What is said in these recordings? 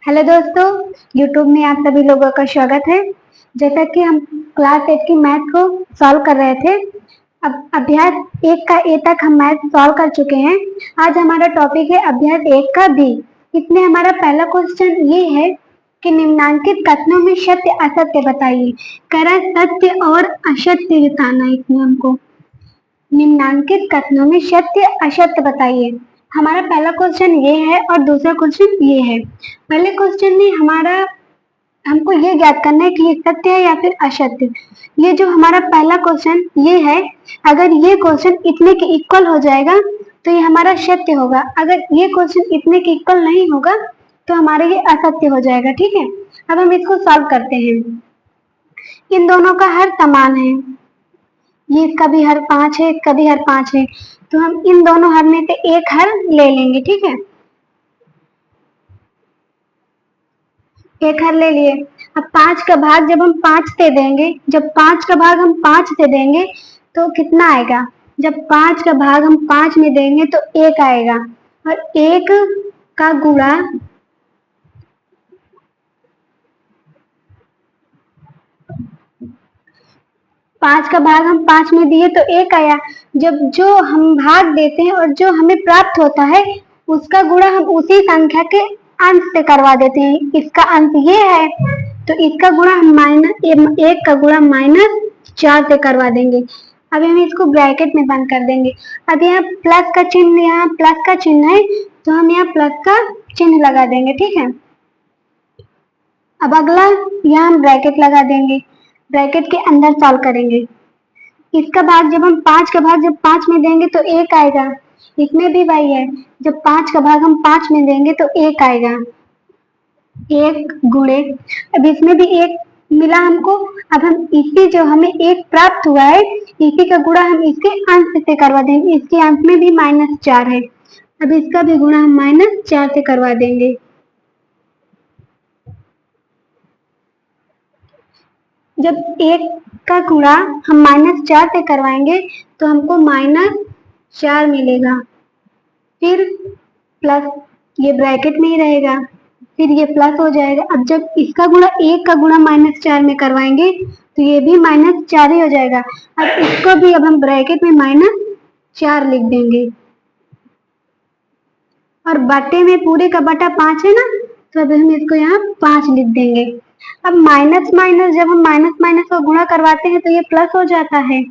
Hello दोस्तों, YouTube में आप सभी लोगों का स्वागत है। जैसा कि हम क्लास 8 की मैथ को सॉल्व कर रहे थे, अब अभ्यास 1 का ए तक हम मैथ सॉल्व कर चुके हैं। आज हमारा टॉपिक है अभ्यास 1 का बी। इसमें हमारा पहला क्वेश्चन ये है कि निम्नांकित कथनों में सत्य असत्य बताइए। कह रहा है सत्य और असत्य बताना है। इसमें हमको निम्नांकित कथनों में सत्य असत्य बताइए। हमारा पहला क्वेश्चन ये है और दूसरा क्वेश्चन ये है। पहले क्वेश्चन में हमको ये ज्ञात करना है कि ये सत्य है या फिर असत्य। ये जो हमारा पहला क्वेश्चन ये है, अगर ये क्वेश्चन इतने के इक्वल हो जाएगा तो ये हमारा सत्य होगा। अगर ये क्वेश्चन इतने के इक्वल नहीं होगा तो हमारा ये असत्य हो जाएगा। ठीक है, अब हम इसको सॉल्व करते हैं। इन दोनों का हर समान है, ये इसका भी हर 5 है, इसका भी हर 5 है, तो हम इन दोनों हर में से एक हर ले लेंगे। ठीक है, एक हर ले लिए। अब 5 का भाग जब हम 5 से देंगे, जब 5 का भाग हम 5 से देंगे तो कितना आएगा? जब 5 का भाग हम 5 में देंगे तो 1 आएगा, और 1 का गुणा 5 का भाग हम 5 में दिए तो 1 आया। जब जो हम भाग देते हैं और जो हमें प्राप्त होता है उसका गुणा हम उसी संख्या के अंश से करवा देते हैं। इसका अंश ये है तो इसका गुणा हम -1 का गुणा -4 से करवा देंगे। अभी हम इसको ब्रैकेट में बंद कर देंगे। अब यहाँ प्लस का चिन्ह, यहाँ प्लस का चिन्ह है तो हम यहाँ प्लस का चिन्ह लगा देंगे। ठीक है, अब अगला यहाँ हम ब्रैकेट लगा देंगे, ब्रैकेट के अंदर सॉल्व करेंगे। इसका भाग जब हम 5 का भाग जब 5 में देंगे तो 1 आएगा, इसमें भी वही है, जब 5 का भाग हम 5 में देंगे तो 1 आएगा। 1 गुणे, अब इसमें भी 1 मिला हमको। अब हम इसी जो हमें 1 प्राप्त हुआ है इसी का गुणा हम इसके अंश से करवा देंगे। इसके अंश में भी -4 है, अब इसका भी गुणा हम -4 से करवा देंगे। जब 1 का गुणा हम -4 से करवाएंगे तो हमको -4 मिलेगा, फिर प्लस, ये ब्रैकेट में ही रहेगा, फिर ये प्लस हो जाएगा। अब जब इसका गुणा 1 का गुणा -4 में करवाएंगे तो ये भी -4 ही हो जाएगा। अब इसको भी अब हम ब्रैकेट में -4 लिख देंगे, और बटे में पूरे का बटा 5 है ना, तो अब हम इसको यहाँ 5 लिख देंगे। अब माइनस माइनस, जब हम माइनस माइनस को गुणा करवाते हैं तो ये प्लस हो जाता है।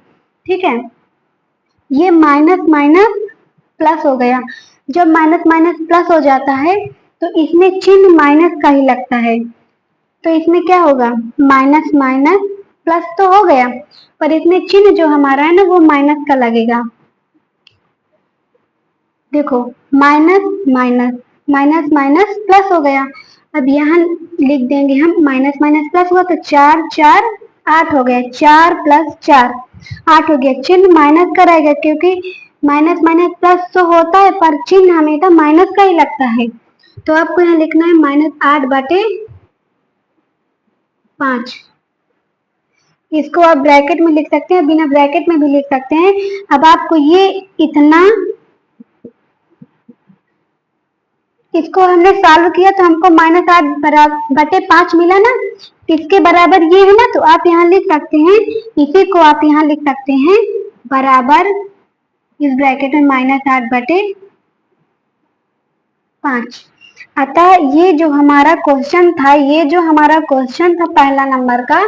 ठीक है, ये माइनस माइनस प्लस हो गया। जब माइनस माइनस प्लस हो जाता है तो इसमें चिन्ह माइनस का ही लगता है, तो इसमें क्या होगा? माइनस माइनस प्लस तो हो गया, पर इसमें चिन्ह जो हमारा है ना वो माइनस का लगेगा। देखो, minus minus minus minus plus हो गया। अब यहाँ लिख देंगे हम, माइनस माइनस प्लस हुआ तो 4 4 8 हो गया, 4 + 4 8 हो गया। चिन्ह माइनस का रहेगा क्योंकि माइनस माइनस प्लस तो होता है पर चिन्ह हमेशा माइनस का ही लगता है। तो आपको यहाँ लिखना है -8/5। इसको आप ब्रैकेट में लिख सकते हैं, बिना ब्रैकेट में भी लिख सकते हैं। अब आपको ये इतना, इसको हमने सॉल्व किया तो हमको -8/5 मिला ना, इसके बराबर ये है ना, तो आप यहाँ लिख सकते हैं, इसी को आप यहाँ लिख सकते हैं बराबर, इस ब्रैकेट में -8/5। अतः ये जो हमारा क्वेश्चन था, ये जो हमारा क्वेश्चन था पहला नंबर का,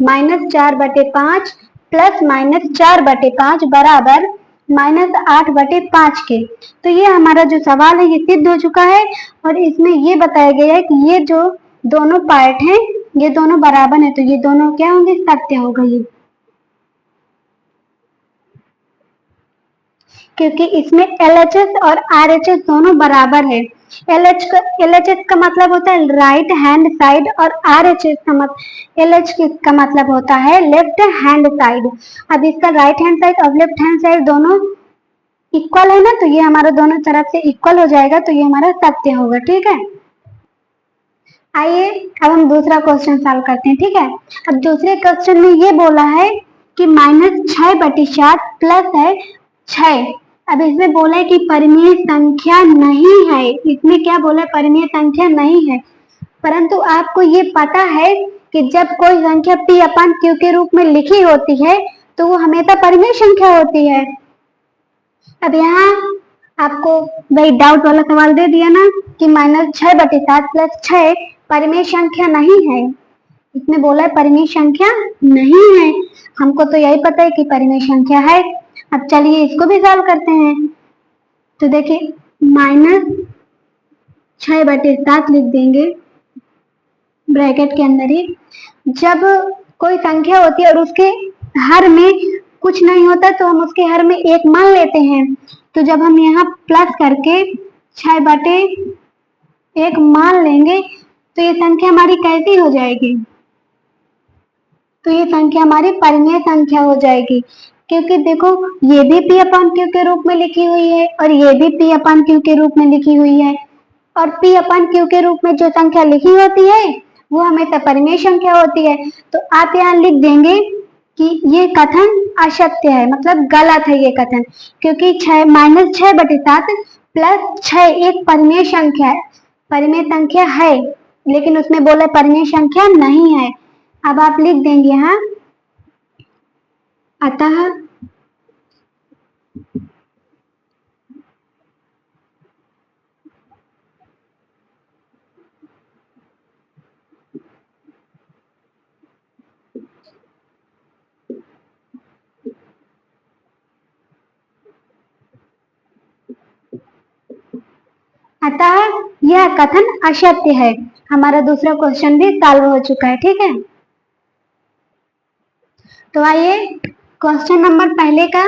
-4/5 प्लस -4/5 बराबर -8/5 के, तो ये हमारा जो सवाल है ये सिद्ध हो चुका है। और इसमें ये बताया गया है कि ये जो दोनों पार्ट हैं ये दोनों बराबर है, तो ये दोनों क्या होंगे? सत्य होगा ये, क्योंकि इसमें LHS और RHS दोनों बराबर है। LHS का मतलब होता है राइट हैंड साइड, और LH का मतलब होता है लेफ्ट हैंड साइड। अब इसका राइट हैंड साइड और लेफ्ट हैंड साइड दोनों इक्वल है ना, तो ये हमारा दोनों तरफ से इक्वल हो जाएगा, तो ये हमारा सत्य होगा। ठीक है, आइए अब हम दूसरा क्वेश्चन सॉल्व करते हैं। ठीक है, अब दूसरे क्वेश्चन में ये बोला है कि -6/7 प्लस है 6। अब इसमें बोला है कि परिमेय संख्या नहीं है। इसमें क्या बोला है? परिमेय संख्या नहीं है। परंतु आपको ये पता है कि जब कोई संख्या p अपन q के रूप में लिखी होती है तो वो हमेशा परिमेय संख्या होती है। अब यहाँ आपको वही डाउट वाला सवाल दे दिया ना कि -6/7 + 6 परिमेय संख्या नहीं है। इसमें बोला है परिमेय संख्या नहीं है, हमको तो यही पता है कि परिमेय संख्या है। अब चलिए इसको भी सॉल्व करते हैं। तो देखिए -6/7 लिख देंगे ब्रैकेट के अंदर ही। जब कोई संख्या होती है और उसके हर में कुछ नहीं होता तो हम उसके हर में 1 मान लेते हैं। तो जब हम यहाँ प्लस करके 6/1 मान लेंगे तो ये संख्या हमारी कैसी हो जाएगी? तो ये संख्या हमारी परिमेय संख्या हो जाएगी, क्योंकि देखो ये भी p/q के रूप में लिखी हुई है और ये भी p/q के रूप में लिखी हुई है। और p/q के रूप में जो संख्या लिखी होती है वो हमेशा परिमेय संख्या होती है। तो आप यहाँ लिख देंगे कि ये कथन असत्य है, मतलब गलत है ये कथन, क्योंकि -6/7 + 6 एक परिमेय संख्या है, परिमेय संख्या है, लेकिन उसमें बोले परिमेय संख्या नहीं है। अब आप लिख देंगे यहाँ अतः यह कथन असत्य है। हमारा दूसरा क्वेश्चन भी सॉल्व हो चुका है, ठीक है। तो आइए क्वेश्चन नंबर पहले का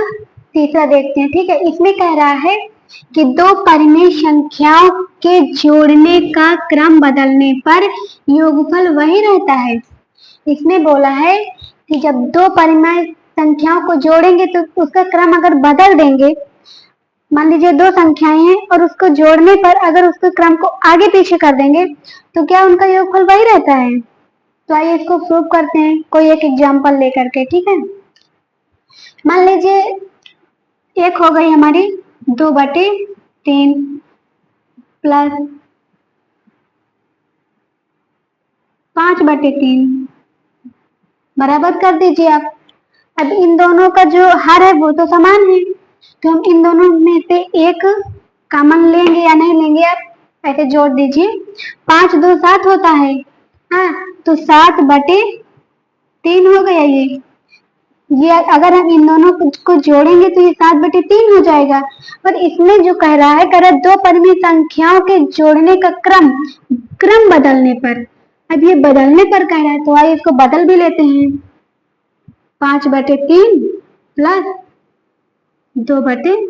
तीसरा देखते हैं, ठीक है। इसमें कह रहा है कि दो परिमेय संख्याओं के जोड़ने का क्रम बदलने पर योगफल वही रहता है। इसमें बोला है कि जब दो परिमेय संख्याओं को जोड़ेंगे तो उसका क्रम अगर बदल देंगे, मान लीजिए दो संख्याएं हैं और उसको जोड़ने पर अगर उसके क्रम को आगे पीछे कर देंगे तो क्या उनका योगफल वही रहता है? तो आइए इसको प्रूव करते हैं कोई एक एग्जांपल लेकर के, ठीक है। मान लीजिए एक हो गई हमारी 2/3 प्लस 5/3 बराबर कर दीजिए आप। अब इन दोनों का जो हर है वो तो समान है, तो हम इन दोनों में से एक कॉमन लेंगे या नहीं लेंगे, आप ऐसे जोड़ दीजिए। 5 2 7 होता है, हाँ, तो 7/3 हो गया ये अगर हम इन दोनों को जोड़ेंगे तो ये 7/3 हो जाएगा। और इसमें जो कह रहा है, दो परिमेय संख्याओं के जोड़ने का क्रम बदलने पर। अब ये बदलने पर कह रहा है तो आइए इसको बदल भी लेते हैं। 5/3 प्लस 2/3।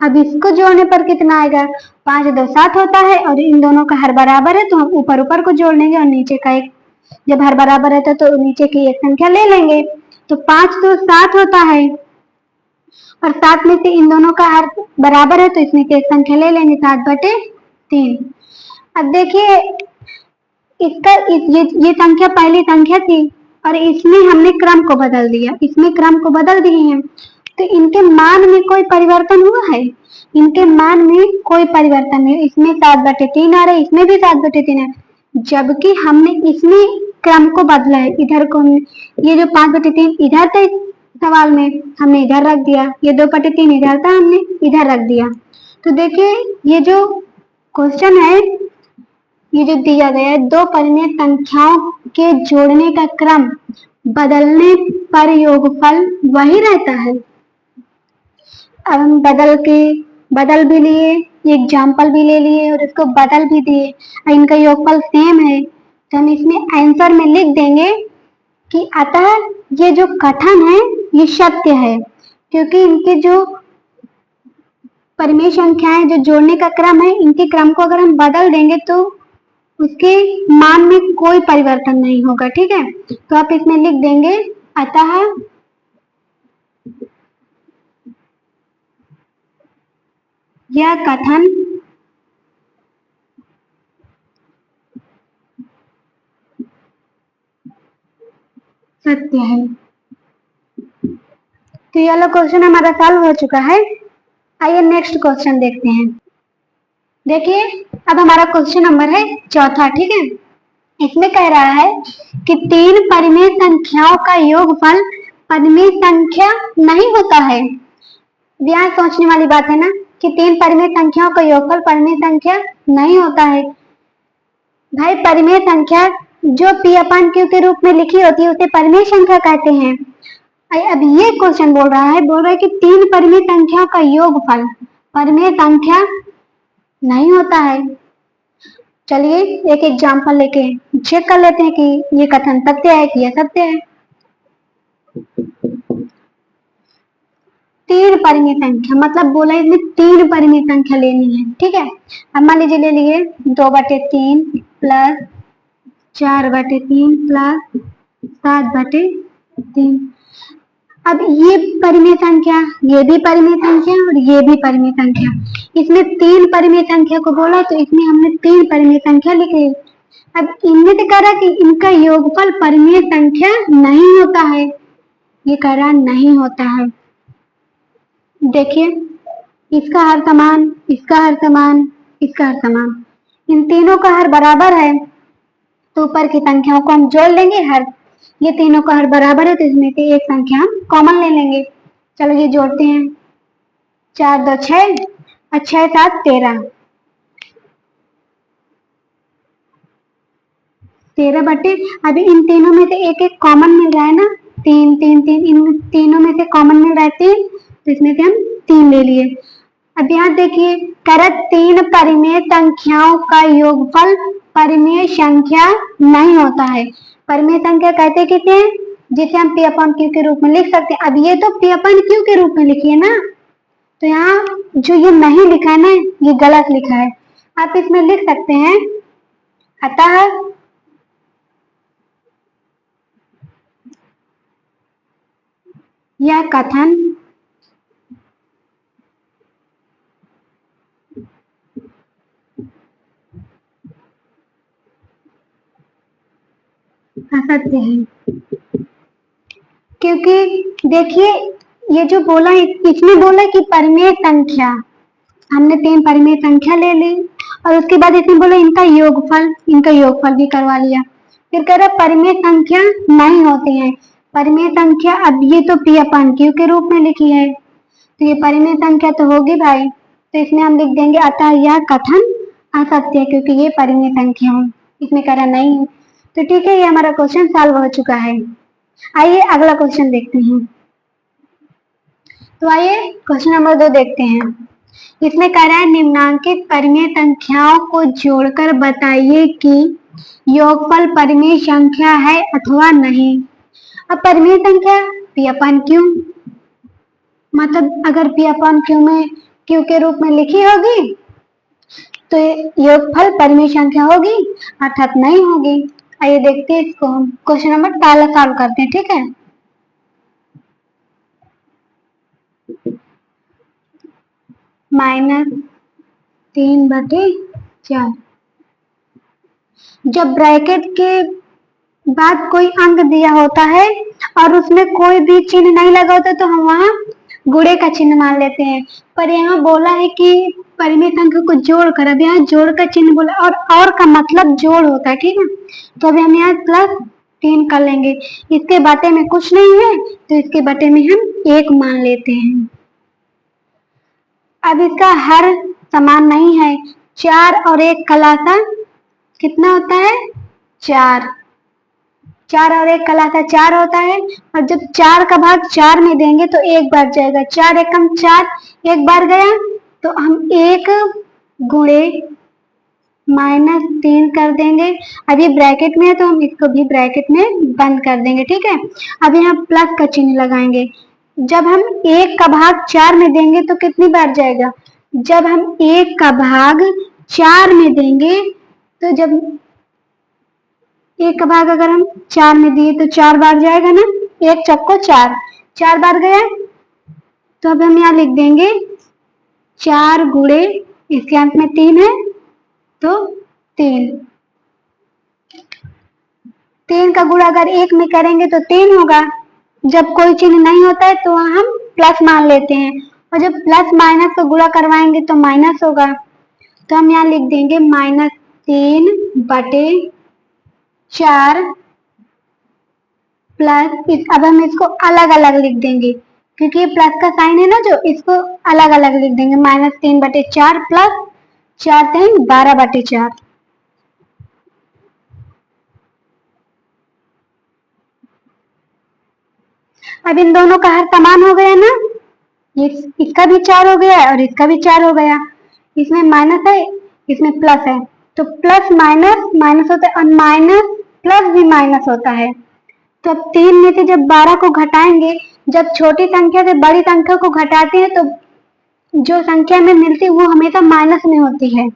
अब इसको जोड़ने पर कितना आएगा? 5 2 7 होता है और इन दोनों का हर बराबर है तो हम ऊपर ऊपर को जोड़ लेंगे और नीचे का एक, जब हर बराबर रहता तो नीचे की एक संख्या ले लेंगे। तो 5 2 7 होता है और 7 में से इन दोनों का हर बराबर है तो इसमें से एक संख्या ले लेंगे, 7/3। अब देखिए इसका ये संख्या पहली संख्या थी और इसमें हमने क्रम को बदल दिया, इसमें क्रम को बदल दिए हैं, तो इनके मान में कोई परिवर्तन हुआ है? इनके मान में कोई परिवर्तन नहीं। इसमें 7/3 आ रहा है, इसमें भी 7/3 है, जबकि हमने इसमें क्रम को बदला है। इधर को हमने, ये जो 5/3 इधर था सवाल में, हमने इधर रख दिया, ये 2/3 इधर था, हमने इधर रख दिया। तो देखिए ये जो क्वेश्चन है, ये जो दिया गया है, दो परिमेय संख्याओं के जोड़ने का क्रम बदलने पर योगफल वही रहता है। अब हम बदल भी लिए, एग्जाम्पल भी ले लिए और इसको बदल भी दिए और इनका योगफल सेम है, तो हम इसमें आंसर में लिख देंगे कि अतः ये जो कथन है ये सत्य है, क्योंकि इनके जो परिमेय संख्याएं जो जोड़ने का क्रम है, इनके क्रम को अगर हम बदल देंगे तो उसके मान में कोई परिवर्तन नहीं होगा, ठीक है। तो आप इसमें लिख देंगे अतः यह कथन सत्य है। तो ये वाला क्वेश्चन हमारा सॉल्व हो चुका है। आइए नेक्स्ट क्वेश्चन देखते हैं। देखिए अब हमारा क्वेश्चन नंबर है चौथा, ठीक है। इसमें कह रहा है कि तीन परिमेय संख्याओं का योगफल परिमेय संख्या नहीं होता है। यहाँ सोचने वाली बात है ना कि तीन परिमेय संख्याओं का योगफल परिमेय संख्या नहीं होता है। भाई परिमेय संख्या जो P अपन Q के रूप में लिखी होती है उसे परिमेय संख्या कहते हैं। अब ये क्वेश्चन बोल रहा है कि तीन परिमेय संख्याओं का योगफल परिमेय संख्या नहीं होता है। चलिए एक एग्जाम्पल लेके चेक कर लेते हैं कि ये कथन सत्य है कि असत्य है। तीन परिमेय संख्या मतलब बोला इसमें तीन परिमेय संख्या लेनी है, ठीक है। अब मान लीजिए ले लिए 2/3 प्लस 4/3 प्लस 7/3। अब ये परिमेय संख्या, ये भी परिमेय संख्या और ये भी परिमेय संख्या, इसमें तीन परिमेय संख्या को बोला तो इसमें हमने तीन परिमेय संख्या लिख ली। अब इनमें तो कह रहा कि इनका योगफल परिमेय संख्या नहीं होता है, ये कह रहा नहीं होता है। देखिए इसका हर समान, इसका हर समान, इसका हर समान, इन तीनों का हर बराबर है तो ऊपर की संख्याओं को हम जोड़ लेंगे। हर ये तीनों का हर बराबर है तो इसमें से एक संख्या हम कॉमन ले लेंगे। चलो ये जोड़ते हैं, 4 2 6 और 6 7 13, 13 बटे। अभी इन तीनों में से एक एक कॉमन मिल रहा है ना, 3 3 3, इन तीनों में से कॉमन मिल रहा है 3, तो इसमें से हम 3 ले लिए। अब यहाँ देखिए करत तीन परिमेय संख्याओं का योगफल परिमेय संख्या नहीं होता है। परिमेय संख्या कहते किसे हैं, जिसे हम P/Q के रूप में लिख सकते हैं। अब ये तो P/Q के रूप में लिखिए ना, तो यहाँ जो ये नहीं लिखा है ना ये गलत लिखा है, आप इसमें लिख सकते हैं अतः यह कथन असत्य है। क्योंकि देखिए ये जो बोला इसमें बोला कि परिमेय संख्या, हमने तीन परिमेय संख्या ले ली और उसके बाद इसमें बोला इनका योगफल भी करवा लिया। फिर कह रहा परिमेय संख्या नहीं होती है। परिमेय संख्या अब ये तो P/Q के रूप में लिखी है तो ये परिमेय संख्या तो होगी भाई, तो इसमें हम लिख देंगे अतः यह कथन असत्य है क्योंकि ये परिमेय संख्या है। इसमें कह रहा नहीं है, तो ठीक है ये हमारा क्वेश्चन सॉल्व हो चुका है। आइए अगला क्वेश्चन देखते हैं। तो आइए क्वेश्चन नंबर 2 देखते हैं। इसमें कह रहा है निम्नांकित परिमेय संख्याओं को जोड़कर बताइए कि योगफल परिमेय संख्या है अथवा नहीं। अब परिमेय संख्या P/Q, मतलब अगर P/Q में Q के रूप में लिखी होगी तो योगफल परिमेय संख्या होगी अर्थात नहीं होगी। आइए देखते हैं इसको, हम क्वेश्चन नंबर पहला सॉल्व करते हैं, ठीक है। -3/4, जब ब्रैकेट के बाद कोई अंक दिया होता है और उसमें कोई भी चिन्ह नहीं लगा होता तो हम वहां गुणे का चिन्ह मान लेते हैं। पर यहाँ बोला है कि परिमेय संख्या को जोड़ कर, अब यहाँ जोड़ का चिन्ह बोला और का मतलब जोड़ होता है, ठीक है। तो अभी हम यहाँ +3 कर लेंगे। इसके बटे में कुछ नहीं है तो इसके बटे में हम 1 मान लेते हैं। अब इसका हर समान नहीं है, 4 और 1 का लासा कितना होता है 4, 4 और 1 का लासा 4 होता है और जब 4 का भाग 4 में देंगे तो 1 बार जाएगा, 4 एकम 4, 1 बार गया तो हम 1 गुणे -3 कर देंगे। अब ये ब्रैकेट में है तो हम इसको भी ब्रैकेट में बंद कर देंगे, ठीक है। अब यहाँ प्लस का चिन्ह लगाएंगे। जब हम 1 का भाग 4 में देंगे तो कितनी बार जाएगा, जब हम 1 का भाग 4 में देंगे तो जब 1 का भाग अगर हम 4 में दिए तो 4 बार जाएगा ना, 1 चक्को 4, 4 बार गया तो अब हम यहाँ लिख देंगे 4 गुणे, इसके अंत में 3 है तो 3 का गुणा अगर 1 में करेंगे तो 3 होगा। जब कोई चिन्ह नहीं होता है तो हम प्लस मान लेते हैं और जब प्लस माइनस को गुणा करवाएंगे तो माइनस होगा। तो हम यहाँ लिख देंगे -3/4 प्लस अब हम इसको अलग अलग लिख देंगे क्योंकि ये प्लस का साइन है ना, जो इसको अलग अलग लिख देंगे। -3/4 प्लस 4×3 12/4। अब इन दोनों का हर समान हो गया ना, ये इसका भी 4 हो गया और इसका भी 4 हो गया। इसमें माइनस है, इसमें प्लस है, तो प्लस माइनस माइनस होता है और माइनस प्लस भी माइनस होता है। तो अब 3 में से जब 12 को घटाएंगे, जब छोटी संख्या से बड़ी संख्या को घटाते हैं तो जो संख्या में मिलती है वो हमेशा माइनस में होती है।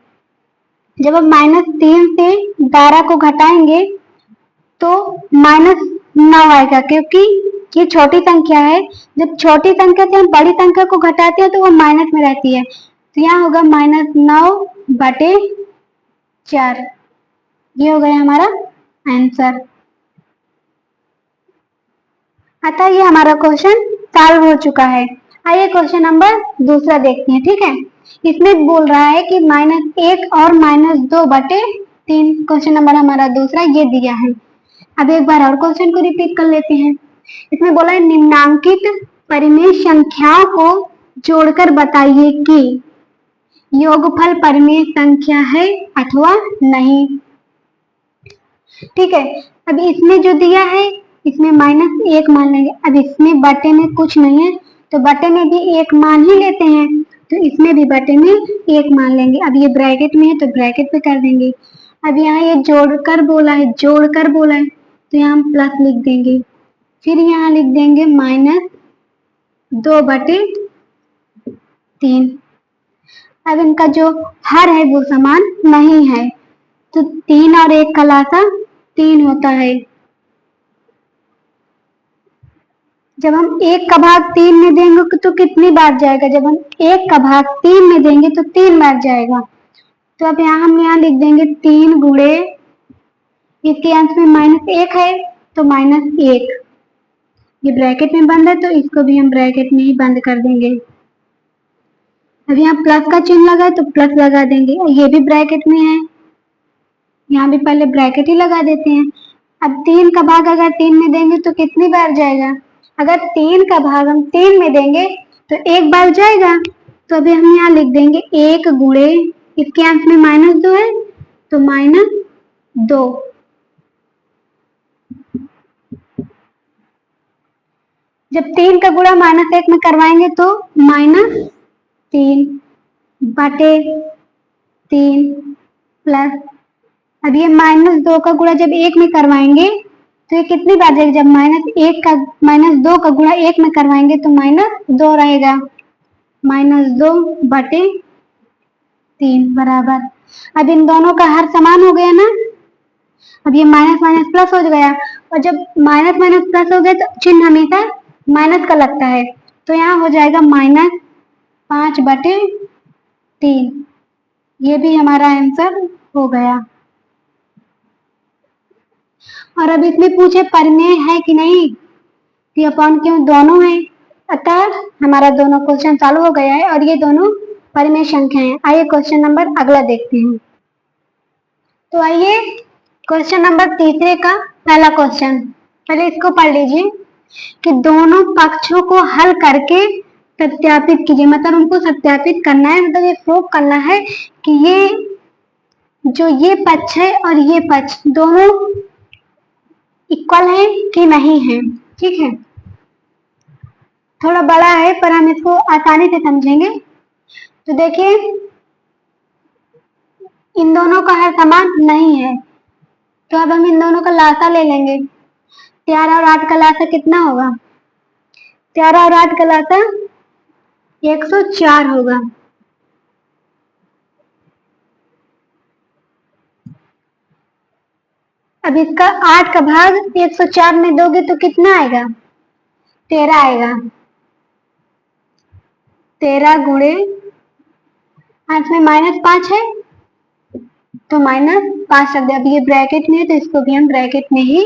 जब हम -3 से 12 को घटाएंगे तो -9 आएगा, क्योंकि ये छोटी संख्या है। जब छोटी संख्या से हम बड़ी संख्या को घटाते हैं तो वो माइनस में रहती है, तो यहाँ होगा -9/4। ये हो गया हमारा आंसर। अतः ये हमारा क्वेश्चन सॉल्व हो चुका है। आइए क्वेश्चन नंबर दूसरा देखते हैं। ठीक है, इसमें बोल रहा है कि -1 और -2/3। क्वेश्चन नंबर हमारा दूसरा ये दिया है। अब एक बार और क्वेश्चन को रिपीट कर लेते हैं। इसमें बोला है निम्नांकित परिमेय संख्याओं को जोड़कर बताइए कि योगफल परिमेय संख्या है अथवा नहीं। ठीक है, अब इसमें जो दिया है इसमें -1 मान लेंगे। अब इसमें बटे में कुछ नहीं है तो बटे में भी 1 मान ही लेते हैं, तो इसमें भी बटे में 1 मान लेंगे। अब ये ब्रैकेट में है तो ब्रैकेट पे कर देंगे। अब यहाँ ये जोड़कर बोला है, जोड़कर बोला है तो यहाँ हम प्लस लिख देंगे, फिर यहाँ लिख देंगे -2/3। अब इनका जो हर है वो समान नहीं है, तो 3 और 1 का लासा 3 होता है। जब हम 1 का भाग 3 में देंगे तो कितनी बार जाएगा? जब हम 1 का भाग 3 में देंगे तो 3 बार जाएगा। तो अब हम यहाँ लिख देंगे 3 गुणे, इसके अंश में -1 है तो -1। ये ब्रैकेट में बंद है तो इसको भी हम ब्रैकेट में ही बंद कर देंगे। अब यहाँ प्लस का चिन्ह लगा है तो प्लस लगा देंगे, और ये भी ब्रैकेट में है, यहाँ भी पहले ब्रैकेट ही लगा देते हैं। अब 3 का भाग अगर 3 में देंगे तो कितनी बार जाएगा? अगर 3 का भाग हम 3 में देंगे तो 1 बार जाएगा। तो अभी हम यहाँ लिख देंगे 1 गुणे, इसके अंश में -2 है तो -2। जब 3 का गुणा -1 में करवाएंगे तो -3/3 प्लस, अब ये -2 का गुणा जब 1 में करवाएंगे तो ये कितनी बार जाएगी? जब -2 का गुणा 1 में करवाएंगे तो -2 रहेगा, -2/3 बराबर। अब इन दोनों का हर समान हो गया ना, अब ये माइनस माइनस प्लस हो गया, और जब माइनस माइनस प्लस हो गया तो चिन्ह हमेशा माइनस का लगता है, तो यहाँ हो जाएगा -5/3। ये भी हमारा आंसर हो गया। और अब इसमें पूछे परिमेय है कि नहीं, कि अपॉन क्यों, दोनों है। अतः हमारा दोनों क्वेश्चन चालू हो गया है और ये दोनों परिमेय संख्या है। आइए क्वेश्चन नंबर अगला देखते हैं। तो आइए क्वेश्चन नंबर तीसरे का पहला क्वेश्चन, पहले इसको पढ़ लीजिए कि दोनों पक्षों को हल करके सत्यापित कीजिए। मतलब हमको सत्यापित करना है, मतलब ये प्रूव करना है कि ये पक्ष है और ये पक्ष दोनों इक्वल है कि नहीं है। ठीक है, थोड़ा बड़ा है पर हम इसको आसानी से समझेंगे। तो देखिए इन दोनों का हर समान नहीं है, तो अब हम इन दोनों का लासा ले लेंगे। 13 और 8 का लासा कितना होगा? 13 और 8 का लासा 104 होगा। अब इसका 8 का भाग 104 में दोगे तो कितना आएगा? 13 आएगा। 13 गुणे 8 में -5 है तो -5 रख दे। अब ये ब्रैकेट में है तो इसको भी हम ब्रैकेट में ही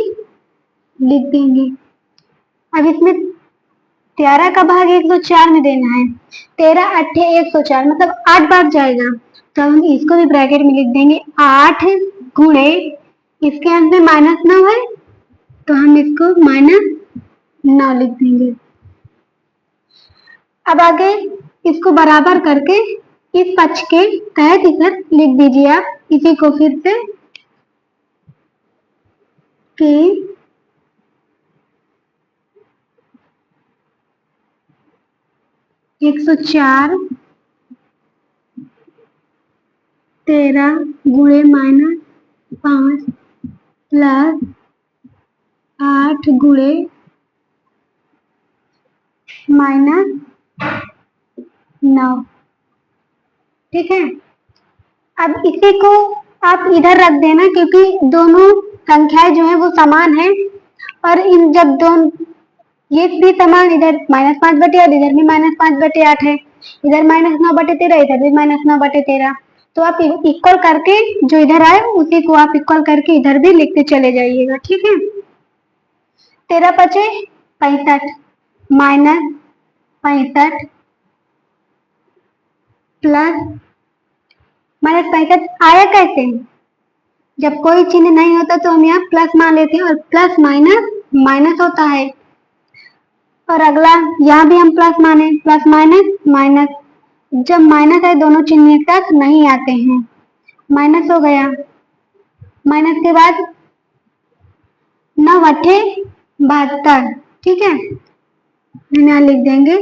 लिख देंगे। अब इसमें 13 का भाग 104 में देना है, 13 8 104 मतलब 8 बार जाएगा। तो हम इसको भी ब्रैकेट में लिख देंगे 8 गुणे इसके अंत में -9 है तो हम इसको -9 लिख देंगे। अब आगे इसको बराबर करके इस पक्ष के तहत इधर लिख दीजिए आप इसी को फिर से कि 104 13 गुणे -5 प्लस 8 गुणे -9, ठीक है। अब इसी को आप इधर रख देना क्योंकि दोनों संख्याएं जो है वो समान है और इन जब दोनों ये भी समान, इधर -5/8 और इधर भी -5/8 है, इधर -9/13 इधर भी -9/13, तो आप इक्वल करके जो इधर आए उसी को आप इक्वल करके इधर भी लिखते चले जाइएगा, ठीक है। 13 पचे 65 -65 प्लस -65 आया कैसे? जब कोई चिन्ह नहीं होता तो हम यहाँ प्लस मान लेते हैं और प्लस माइनस माइनस होता है। और अगला यहाँ भी हम प्लस माने, प्लस माइनस माइनस, जब माइनस है दोनों चिन्ह एक साथ नहीं आते हैं, माइनस हो गया। माइनस के बाद 9/72, ठीक है, हम यहाँ लिख देंगे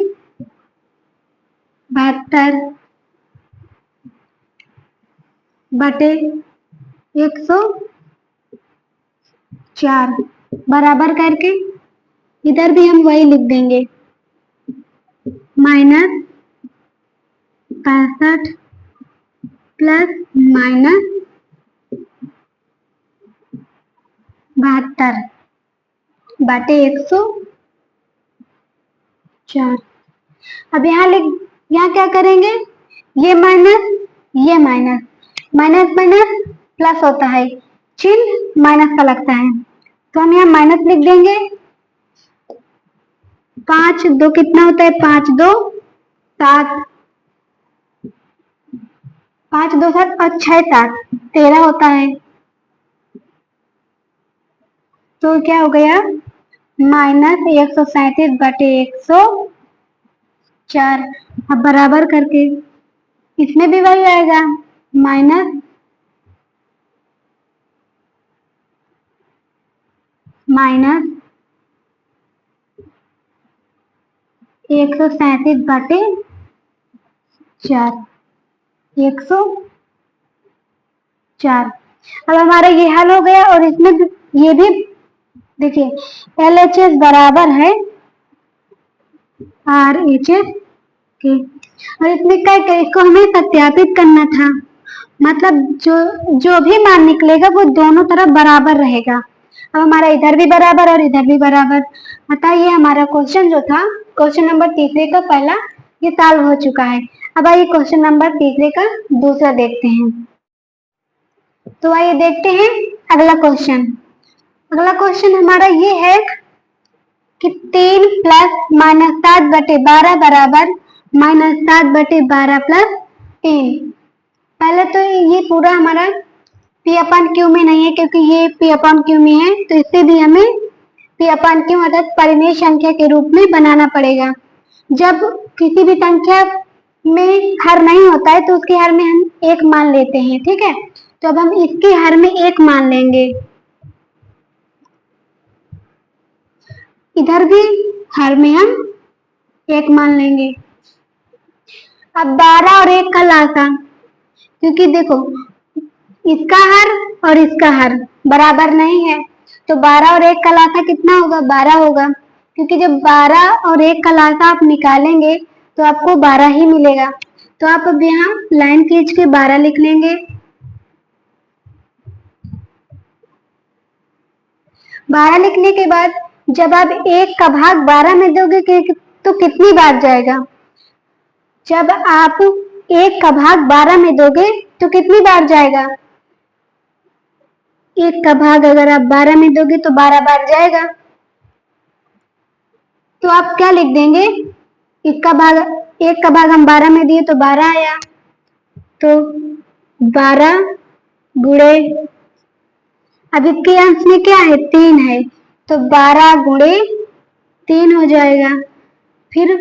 72/104 बराबर करके इधर भी हम वही लिख देंगे -65 प्लस -72/104। अब यहाँ क्या करेंगे, ये माइनस माइनस प्लस होता है, चिन्ह माइनस का लगता है तो हम यहाँ माइनस लिख देंगे। 5 2 कितना होता है, 5 2 7, 5 2 7 और 6 7 13 होता है, तो क्या हो गया -137/104। अब बराबर करके इसमें भी वही आएगा माइनस 137/4 104। अब हमारा ये हल हो गया और इसमें ये भी देखिए LHS बराबर है RHS के, और इसमें क्या इसको हमें सत्यापित करना था, मतलब जो भी मान निकलेगा वो दोनों तरफ बराबर रहेगा। अब हमारा इधर भी बराबर और इधर भी बराबर, अतः ये हमारा क्वेश्चन जो था क्वेश्चन नंबर तीसरे का पहला ये सॉल्व हो चुका है। अब आइए क्वेश्चन नंबर तीसरे का दूसरा देखते हैं। तो आइए देखते हैं अगला क्वेश्चन। अगला क्वेश्चन हमारा ये है कि 3 प्लस -7/12 बराबर -7/12 प्लस 3। पहले तो ये पूरा हमारा P/Q में नहीं है क्योंकि ये P/Q में है, तो इसे भी हमें P/Q अर्थात परिमेय संख्या के रूप में बनाना पड़ेगा। जब किसी भी संख्या में हर नहीं होता है तो उसके हर में हम 1 मान लेते हैं, ठीक है। तो अब हम इसके हर में 1 मान लेंगे, इधर भी हर में हम 1 मान लेंगे। अब 12 और 1 का लासा, क्योंकि देखो इसका हर और इसका हर बराबर नहीं है तो 12 और 1 का लासा कितना होगा, 12 होगा, क्योंकि जब 12 और 1 का लासा आप निकालेंगे तो आपको 12 ही मिलेगा। तो आप अब यहाँ लाइन खींच के 12 लिख लेंगे। 12 लिखने के बाद जब आप 1 का भाग 12 में दोगे तो कितनी बार जाएगा, जब आप 1 का भाग 12 में दोगे तो कितनी बार जाएगा, 1 का भाग अगर आप 12 में दोगे तो 12 बार जाएगा। तो आप क्या लिख देंगे, 1 का भाग हम 12 में दिए तो 12 आया, तो 12 गुणे, अब इसके अंश में क्या है 3 है, तो 12 गुणे 3 हो जाएगा, फिर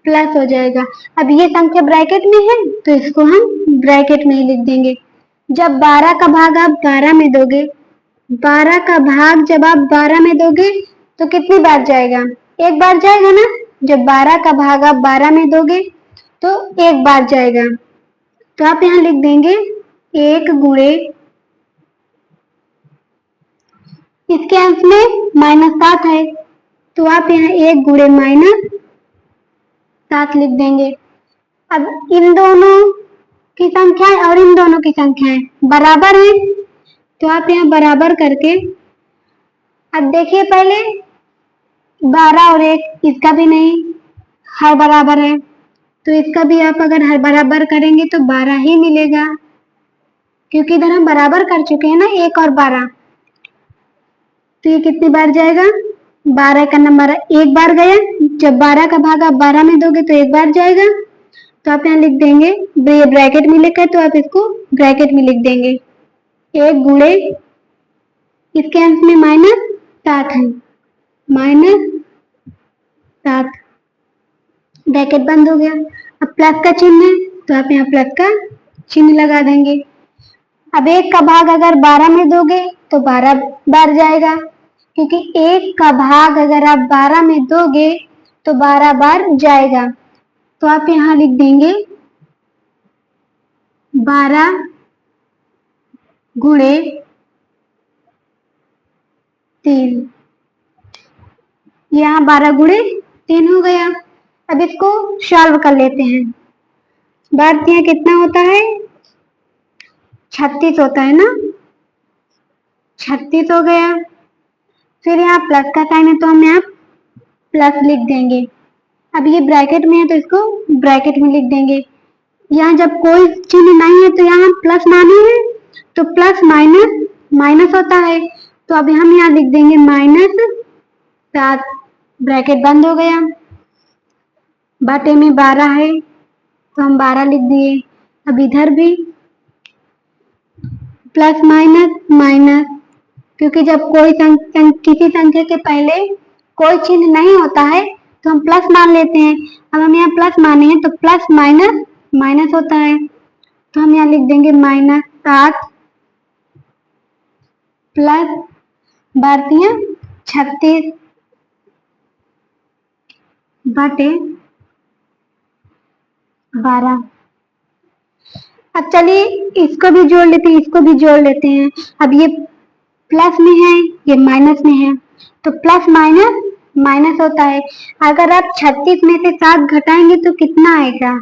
प्लस हो जाएगा। अब ये संख्या ब्रैकेट में है तो इसको हम ब्रैकेट में ही लिख देंगे। जब 12 का भाग आप 12 में दोगे, 12 का भाग जब आप 12 में दोगे तो कितनी बार जाएगा, एक बार जाएगा ना। जब 12 का भाग आप 12 में दोगे तो एक बार जाएगा, तो आप यहाँ लिख देंगे 1 गुणे, इसके अंश में -7 है तो आप यहाँ 1 गुणे -7 लिख देंगे। अब इन दोनों की संख्याएं और इन दोनों की संख्याएं बराबर है तो आप यहाँ बराबर करके, अब देखिए पहले 12 और 1 इसका भी नहीं हर बराबर है, तो इसका भी आप अगर हर बराबर करेंगे तो 12 ही मिलेगा, क्योंकि इधर हम बराबर कर चुके हैं ना 1 और 12, तो ये कितनी बार जाएगा, 12 का नंबर एक बार गया। जब 12 का भाग आप 12 में दोगे तो एक बार जाएगा, तो आप यहाँ लिख देंगे, ये ब्रैकेट में लिखा है तो आप इसको ब्रैकेट में लिख देंगे 1 गुणे, इसके अंश में -7 है, -7, ब्रैकेट बंद हो गया। अब प्लस का चिन्ह है तो आप यहाँ प्लस का चिन्ह लगा देंगे। अब 1 का भाग अगर 12 में दोगे तो 12 बार जाएगा, क्योंकि 1 का भाग अगर आप 12 में दोगे तो 12 बार जाएगा, तो आप यहाँ लिख देंगे 12 गुणे 3, यहाँ 12 गुणे 3 हो गया। अब इसको सॉल्व कर लेते हैं। भारतीय कितना होता है, 36 होता है ना, 36 हो गया। फिर यहाँ प्लस का साइन है तो हम यहाँ प्लस लिख देंगे। अब ये ब्रैकेट में है तो इसको ब्रैकेट में लिख देंगे। यहाँ जब कोई चिन्ह नहीं है तो यहाँ प्लस माने है तो प्लस माइनस माइनस होता है, तो अब हम यहाँ लिख देंगे -7, ब्रैकेट बंद हो गया। बटे में 12 है तो हम 12 लिख दिए। अब इधर भी प्लस माइनस माइनस, क्योंकि जब कोई किसी संख्या के पहले कोई चिन्ह नहीं होता है तो हम प्लस मान लेते हैं। अब हम यहाँ प्लस माने हैं तो प्लस माइनस माइनस होता है, तो हम यहाँ लिख देंगे -7 प्लस भारतीय 36 बटे 12। अब चलिए इसको भी जोड़ लेते हैं, इसको भी जोड़ लेते हैं। अब ये प्लस में है, ये माइनस में है, तो प्लस माइनस माइनस होता है। अगर आप 36 में से 7 घटाएंगे तो कितना आएगा,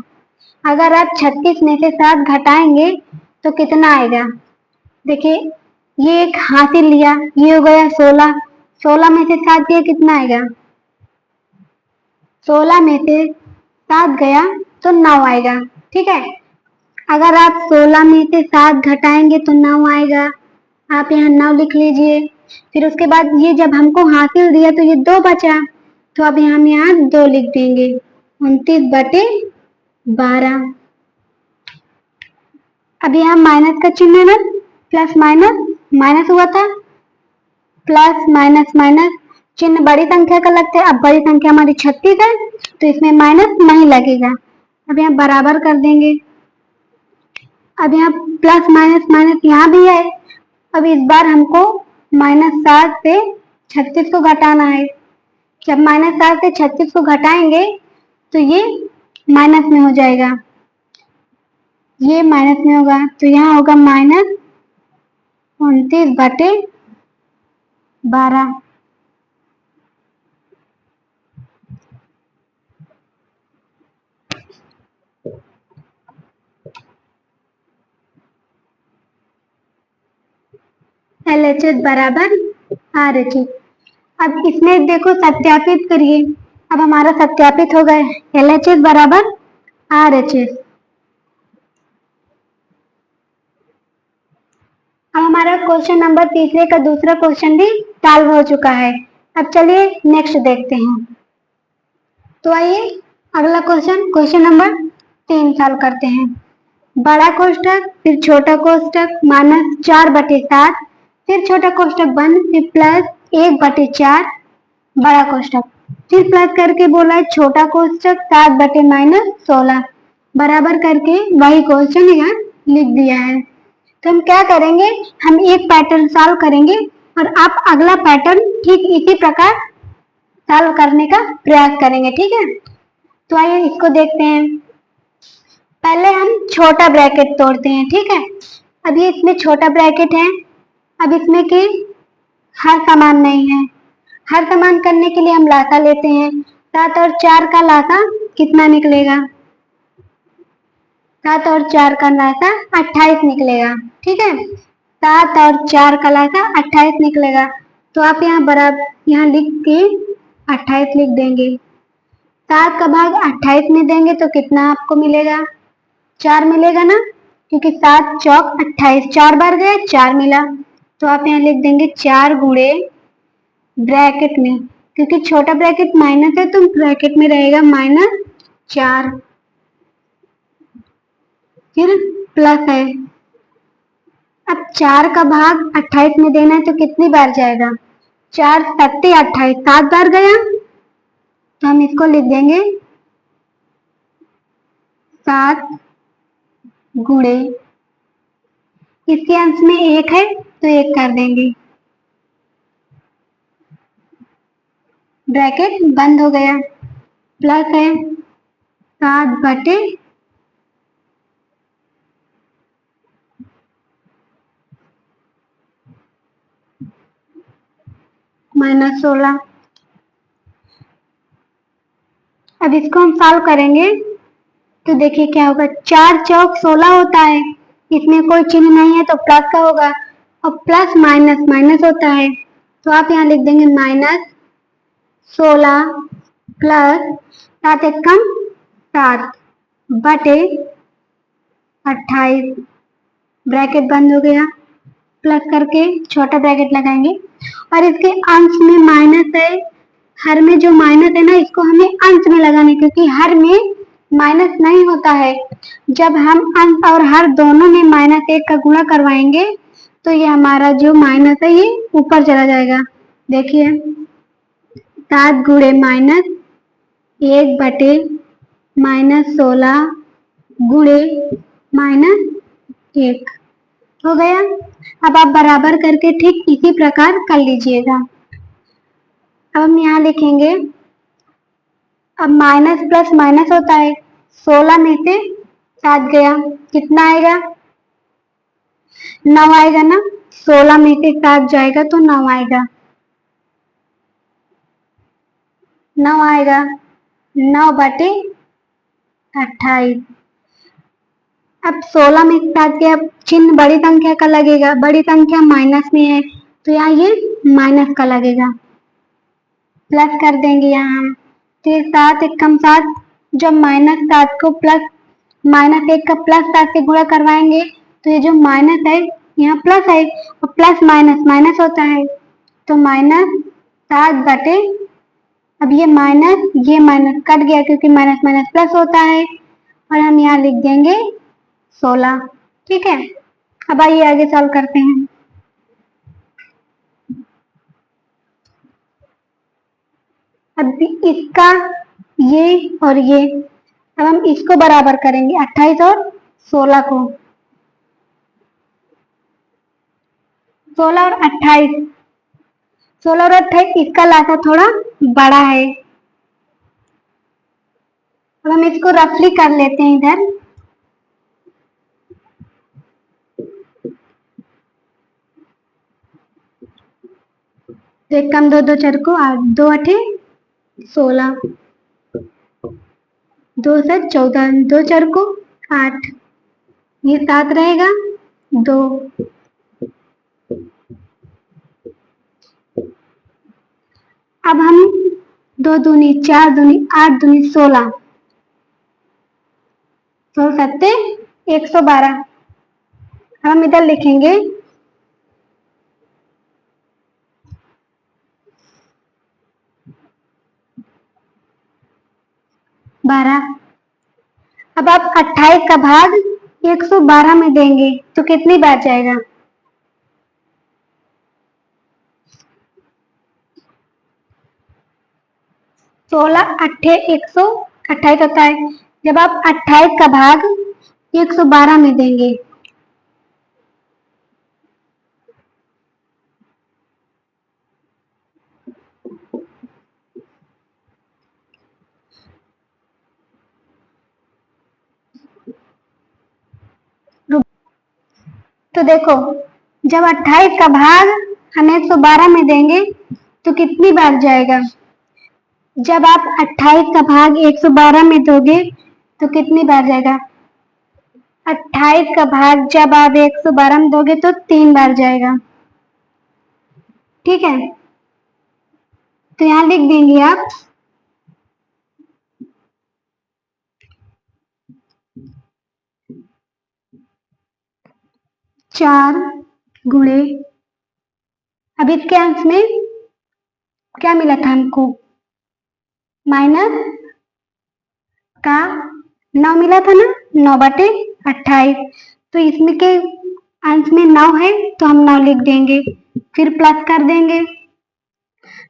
अगर आप 36 में से 7 घटाएंगे तो कितना आएगा, देखिए ये एक हासिल लिया, ये हो गया 16, 16 में से 7 गया कितना आएगा, 16 में से 7 गया तो 9 आएगा। ठीक है, अगर आप 16 में से 7 घटाएंगे तो 9 आएगा, आप यहाँ 9 लिख लीजिए। फिर उसके बाद ये जब हमको हासिल दिया तो ये 2 बचा, तो अब हम यहाँ 2 लिख देंगे, 29 बटे 12। अब यहाँ माइनस का चिन्ह है ना, प्लस माइनस माइनस हुआ था, प्लस माइनस माइनस चिन्ह बड़ी संख्या का लगता है। अब बड़ी संख्या हमारी 36 है तो इसमें माइनस नहीं लगेगा। अब यहाँ बराबर कर देंगे। अब यहाँ प्लस माइनस माइनस यहाँ भी है। अब इस बार हमको -7 से 36 को घटाना है। जब -7 से 36 को घटाएंगे तो ये माइनस में हो जाएगा, ये माइनस में होगा, तो यहाँ होगा -29 बटे 12। LHS बराबर RHS। अब इसमें देखो सत्यापित करिए, अब हमारा सत्यापित हो गया, LHS बराबर RHS। अब हमारा क्वेश्चन नंबर तीसरे का दूसरा क्वेश्चन भी सॉल्व हो चुका है। अब चलिए नेक्स्ट देखते हैं। तो आइए अगला क्वेश्चन, क्वेश्चन नंबर 3 सॉल्व करते हैं। बड़ा कोष्ठक, फिर छोटा कोष्ठक, -4/7, फिर छोटा कोष्ठक बंद, फिर +1/4 बड़ा कोष्ठक, फिर प्लस करके बोला है छोटा कोष्ठक 7/-16 बराबर करके वही क्वेश्चन यहाँ लिख दिया है। तो हम क्या करेंगे, हम एक पैटर्न सॉल्व करेंगे और आप अगला पैटर्न ठीक इसी प्रकार सॉल्व करने का प्रयास करेंगे, ठीक है। तो आइए इसको देखते हैं। पहले हम छोटा ब्रैकेट तोड़ते हैं, ठीक है। अब ये इसमें छोटा ब्रैकेट है, अब इसमें कि हर समान नहीं है, हर समान करने के लिए हम लासा लेते हैं। 7 और 4 का लासा कितना निकलेगा, 7 और 4 का लासा 28 निकलेगा, ठीक है। 7 और 4 का लासा 28 निकलेगा, तो आप यहाँ बराबर यहाँ लिख के 28 लिख देंगे। 7 का भाग 28 में देंगे तो कितना आपको मिलेगा, 4 मिलेगा ना, क्योंकि 7 चौक 28, 4 बार गए 4 मिला, तो आप यहाँ लिख देंगे 4 गुणे ब्रैकेट में, क्योंकि छोटा ब्रैकेट माइनस है तो ब्रैकेट में रहेगा -4, फिर प्लस है। अब 4 का भाग 28 में देना है तो कितनी बार जाएगा, 4 सत्ते 28, 7 बार गया, तो हम इसको लिख देंगे 7 गुणे, इसके अंश में 1 है तो 1 कर देंगे, ब्रैकेट बंद हो गया, प्लस है 7 बटे -16। अब इसको हम सॉल्व करेंगे तो देखिए क्या होगा, 4 चौक 16 होता है, इसमें कोई चिन्ह नहीं है तो प्लस का होगा, और प्लस माइनस माइनस होता है, तो आप यहाँ लिख देंगे -16 प्लस 7 एकम 7 बटे 28, ब्रैकेट बंद हो गया, प्लस करके छोटा ब्रैकेट लगाएंगे, और इसके अंश में माइनस है, हर में जो माइनस है ना इसको हमें अंश में लगाना, क्योंकि हर में माइनस नहीं होता है। जब हम अंश और हर दोनों में -1 का गुणा करवाएंगे तो ये हमारा जो माइनस है ये ऊपर चला जाएगा। देखिए 7 गुणे -1 बटे -16 गुणे -1 हो गया। अब आप बराबर करके ठीक इसी प्रकार कर लीजिएगा। अब हम यहाँ लिखेंगे, अब माइनस प्लस माइनस होता है, 16 में से 7 गया, कितना आएगा 9 आएगा ना, 16 में से 7 जाएगा तो 9 आएगा, 9 आएगा, 9 बटे 28। अब 16 में 7 गया, चिन्ह बड़ी संख्या का लगेगा, बड़ी संख्या माइनस में है तो यहाँ ये माइनस का लगेगा, प्लस कर देंगे यहाँ हम, फिर 7 एकम 7, जब -7 को प्लस -1 का +7 से गुणा करवाएंगे तो ये जो माइनस है यहाँ प्लस है, और प्लस माइनस माइनस होता है, तो -7 बटे, अब ये माइनस कट गया क्योंकि माइनस माइनस प्लस होता है, और हम यहाँ लिख देंगे 16, ठीक है। अब आइए आगे सॉल्व करते हैं। अब इसका ये और ये, अब हम इसको बराबर करेंगे 28 और 16 को, 16 और 28, 16 और 28 इसका लासा थोड़ा बड़ा है। अब हम इसको रफली कर लेते हैं इधर, तो एक कम 2 2 4 को 8, 2 8 16, 2 7 14, 2 4 को 8, ये 7 रहेगा 2, अब हम 2 दूनी 4 दूनी 8 दूनी 16, 16 सत्ते 112। हम इधर लिखेंगे 12। अब आप 28 का भाग 112 में देंगे तो कितनी बार जाएगा? 16 अट्ठे 128 होता है। जब आप 28 का भाग 112 में देंगे तो देखो, जब 28 का भाग हम 112 में देंगे तो कितनी बार जाएगा? जब आप 28 का भाग 112 में दोगे तो कितनी बार जाएगा? 28 का भाग जब आप 112 में दोगे तो 3 बार जाएगा। ठीक है, तो यहाँ लिख देंगे आप 4 गुणे, अब इसके अंश में क्या मिला था हमको? माइनस का 9 मिला था ना, 9/28। तो इसमें के अंश में 9 है तो हम 9 लिख देंगे, फिर प्लस कर देंगे।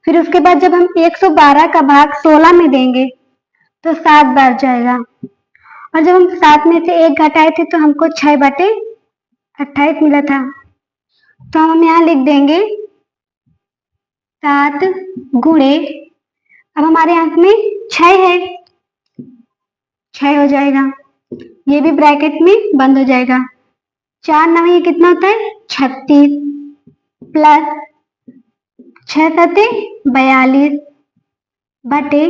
फिर उसके बाद जब हम 112 का भाग 16 में देंगे तो 7 बार जाएगा, और जब हम 7 में से 1 घटाए थे तो हमको 6/28 मिला था, तो हम यहाँ लिख देंगे 7 गुणे, अब हमारे अंश में 6 है, 6 हो जाएगा, ये भी ब्रैकेट में बंद हो जाएगा। 4 9 ये कितना होता है? 36 प्लस 6 7 42 बटे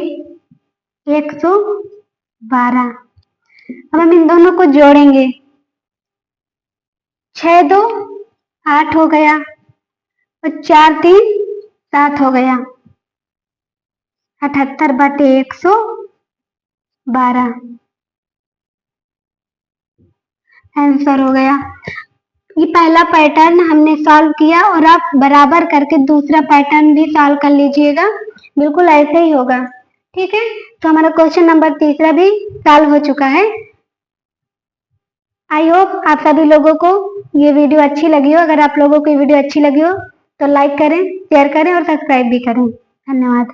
112। अब हम इन दोनों को जोड़ेंगे, 6 2 8 हो गया और 4 3 7 हो गया, 78/112 आंसर हो गया। ये पहला पैटर्न हमने सॉल्व किया और आप बराबर करके दूसरा पैटर्न भी सॉल्व कर लीजिएगा, बिल्कुल ऐसे ही होगा। ठीक है, तो हमारा क्वेश्चन नंबर 3 भी सॉल्व हो चुका है। आई होप आप सभी लोगों को ये वीडियो अच्छी लगी हो। अगर आप लोगों को ये वीडियो अच्छी लगी हो तो लाइक करें, शेयर करें और सब्सक्राइब भी करें। धन्यवाद।